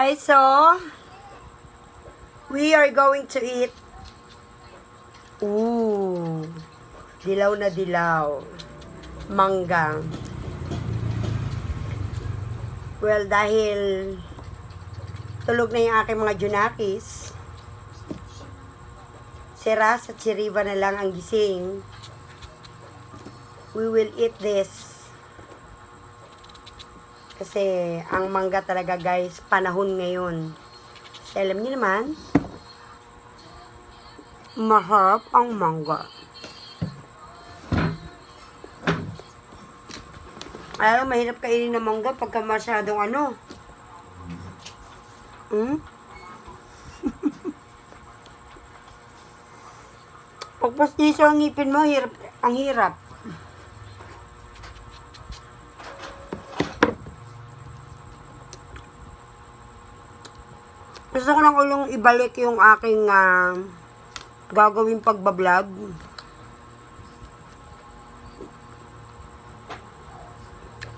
guys, so we are going to eat dilaw na dilaw mangga. Well, dahil tulog na yung aking mga junakis, si Ras at si Riva na lang ang gising. We will eat this. Kasi ang mangga talaga guys, panahon ngayon. Kasi alam niyo naman, maharap ang mangga. Alam, mahirap kainin ng mangga pagka masyadong ano. Pagpastiso ang ngipin mo, ang hirap. Gusto ko lang ulong ibalik yung aking gagawing pagbablog.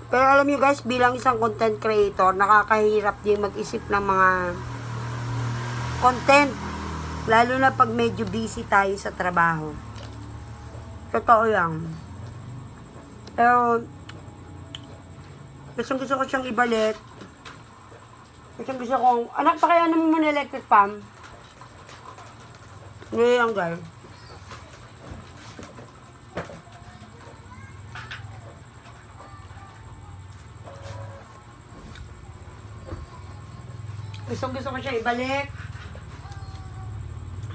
Pero alam nyo guys, bilang isang content creator, nakakahirap din mag-isip ng mga content. Lalo na pag medyo busy tayo sa trabaho. Totoo yan. Pero, gusto ko siyang ibalik. Gusto kong, anak, pa kaya naman mo na electric fan? Ngayon lang, guys. Gusto ko siya ibalik.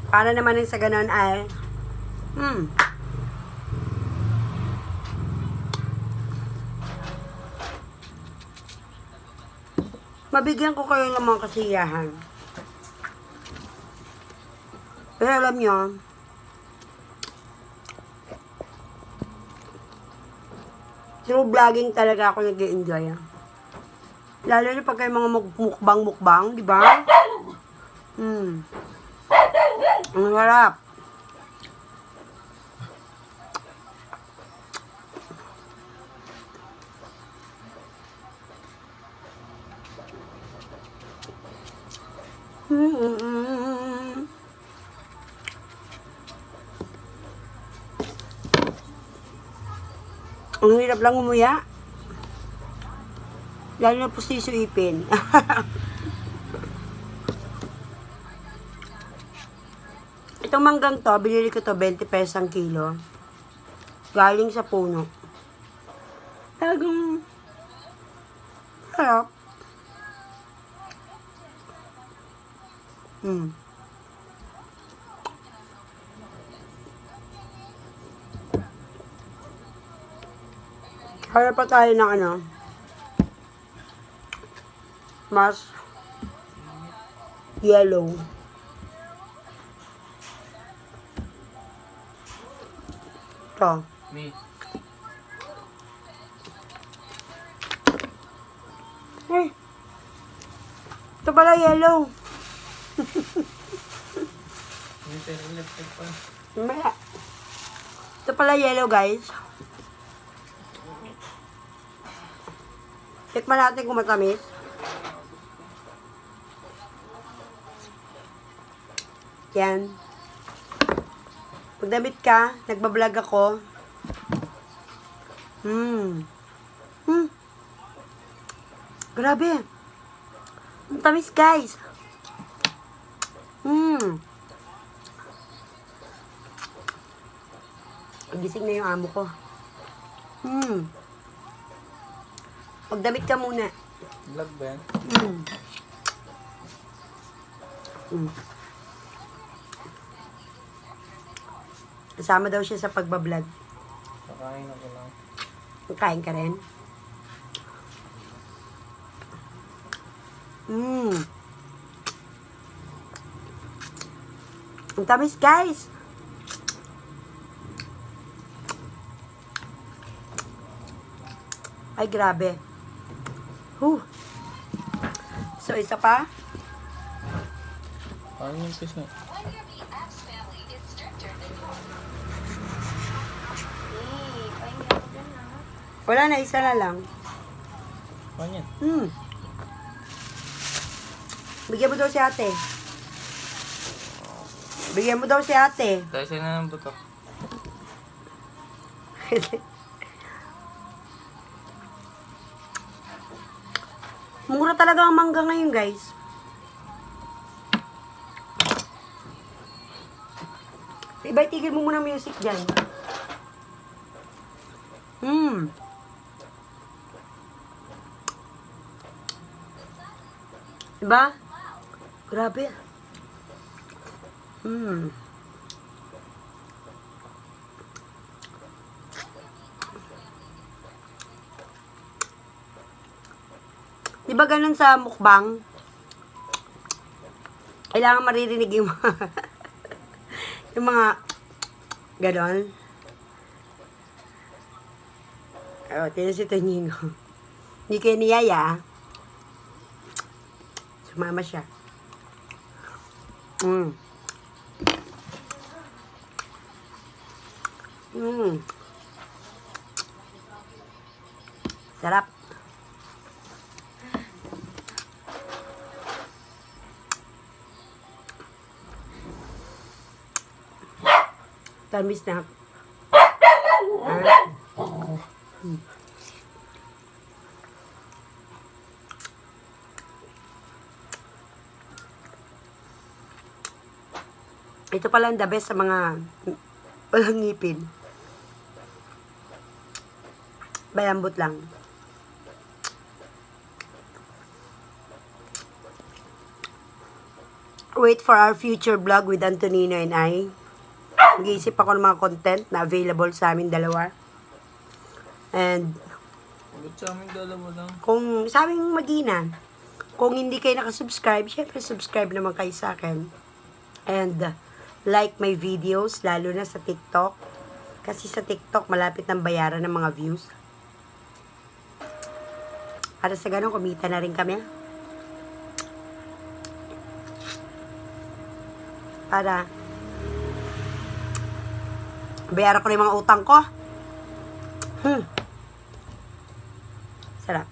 Para naman sa ganun ay, mabigyan ko kayo ng mga kasiyahan. Pero alam nyo, through vlogging talaga ako nag-i-enjoy. Lalo na pag kayo mga mukbang, di ba? Ang harap. Ang hirap lang umuya. Lalo na pustiso ipin. Itong manggang to, binili ko to 20 pesos ang kilo. Galing sa puno. Talagang harap. Kaya pa tayo ng ano, mas yellow. Ito. Ay, ito pala yellow. Ito pala yellow guys. Tikman natin kung matamis. Yan. Pag damit ka, nagbablog ako. Grabe. Ang tamis guys. Gising na yung amo ko. Magdamit ka muna. Vlog ba yan? Kasama daw siya sa pagbablog. Kakain ako lang. Kain ka rin? Ang tamis guys. Ay grabe. So isa pa. Ano yung fish na? Wala na, isa na lang. Ano yan? Bigyan mo daw si ate. Bigyan mo daw si ate. Tayo sa'yo na ng buto. Mura talaga ang mangga ngayon, guys. Iba, tigil mo muna music dyan. Diba? Grabe. Diba ganun sa mukbang? Kailangan maririnig yung yung mga ganon. Oh, tinan si Tonyino. Hindi kayo niyaya, ah. Sumama siya. Sarap. Tamis na. Ito pala ang the best sa mga walang ngipin. Bayambot lang. Wait for our future vlog with Antonino and I. Nag-iisip ako ng mga content na available sa amin dalawa. And Ba't sa aming dalawa lang? kung sa aming mag-ina, kung hindi kayo nakasubscribe, syempre subscribe naman kayo sa akin. And like my videos, lalo na sa TikTok. Kasi sa TikTok, malapit ng bayaran ng mga views. Para sa ganun, kumita na rin kami. Para bayaran ko na yung mga utang ko. Sarap.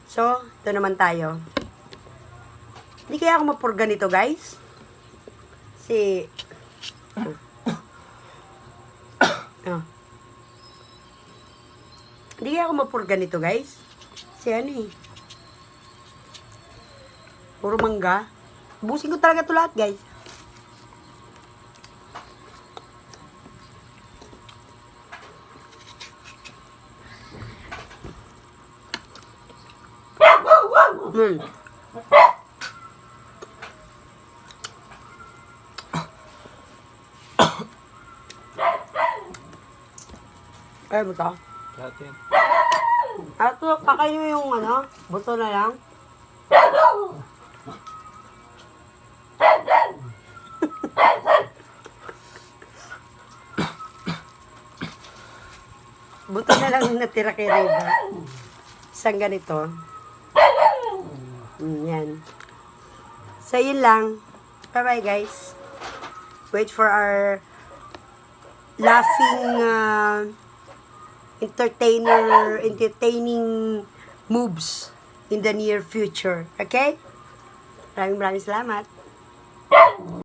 So, ito naman tayo. Hindi kaya ako mapurga nito, guys. Si Hindi kaya ako mapurga nito, guys. Si ano eh. Puro mangga. Busin ko talaga ito lahat, guys. Ay, buto. Lahat yan. Ato, kakain mo yung ano, buto na lang. Buto na lang yung natira kay Reba. Isang ganito. Yan. So, yun lang. Bye-bye, guys. Wait for our laughing, entertaining moves in the near future. Okay? Maraming salamat.